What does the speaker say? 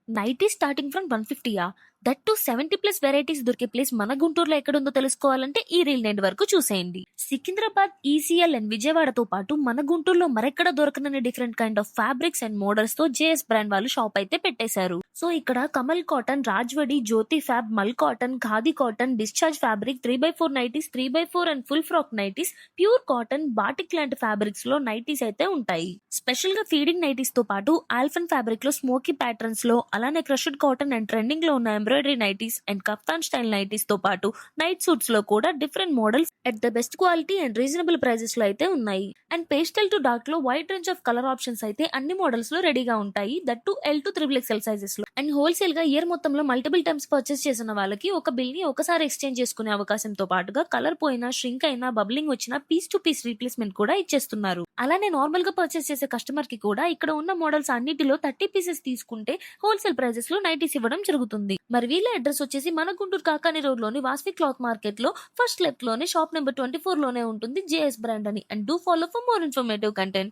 Nightie starting from 150 that too 70+ varieties దొరికే place మన గుంటూరులో ఎక్కడుందో తెలుసుకోవాలంటే ఈ రీల్ ఎండ్ వరకు చూసేయండి. సికింద్రాబాద్, ఈసీఎల్ అండ్ విజయవాడతో పాటు మన గుంటూరులో మరెక్కడ దొరకనని different kind of fabrics and models తో జేఎస్ బ్రాండ్ వాళ్ళు షాప్ అయితే పెట్టేశారు. సో ఇక్కడ Kamal cotton, Rajwadi, Jyoti fab, mul cotton, khadi cotton, discharge fabric, 3x4 nighties, 3x4 and full frock nighties, pure cotton, batik లాంటి ఫ్యాబ్రిక్స్ లో నైటీస్ అయితే ఉంటాయి. స్పెషల్ గా ఫీడింగ్ నైటీస్ తో పాటు ఆల్ఫన్ ఫ్యాబ్రిక్ లో స్మోకీ ప్యాటర్న్స్ లో, అలానే క్రష్డ్ కాటన్ అండ్ ట్రెండింగ్ లో ఉన్న embroidery nighties and kaftan style nighties తో పాటు నైట్ సూట్స్ లో కూడా different models at the best quality and reasonable prices లో అయితే ఉన్నాయి. అండ్ పేస్టల్ టు డార్క్ లో wide range of colour options అయితే అన్ని మోడల్స్ లో రెడీగా ఉంటాయి. That too L to XXL సైజెస్ లో. అండ్ హోల్సేల్ గా ఇయర్ మొత్తంలో మల్టిపుల్ టైమ్స్ పర్చేస్ చేసిన వాళ్ళకి ఒక బిల్ ని ఒకసారి ఎక్స్చేంజ్ చేసుకునే అవకాశంతో పాటుగా కలర్ పోయినా, ష్రింక్ అయినా, బబ్లింగ్ వచ్చినా పీస్ టు పీస్ రీప్లేస్మెంట్ కూడా ఇచ్చేస్తున్నారు. అలానే నార్మల్ గా పర్చేస్ చేసే కస్టమర్ కి కూడా ఇక్కడ ఉన్న మోడల్స్ అన్నిటిలో 30 పీసెస్ తీసుకుంటే హోల్సేల్ ప్రైజెస్ లో నైటీస్ ఇవ్వడం జరుగుతుంది. మరి వీళ్ళ అడ్రస్ వచ్చేసి మన గుంటూరు కాకాని రోడ్ లోని వాస్వి క్లాత్ మార్కెట్ లో ఫస్ట్ లెఫ్ట్ లోనే షాప్ నెంబర్ 24 లోనే ఉంటుంది జేఎస్ బ్రాండ్ అని. And do follow for more informative content.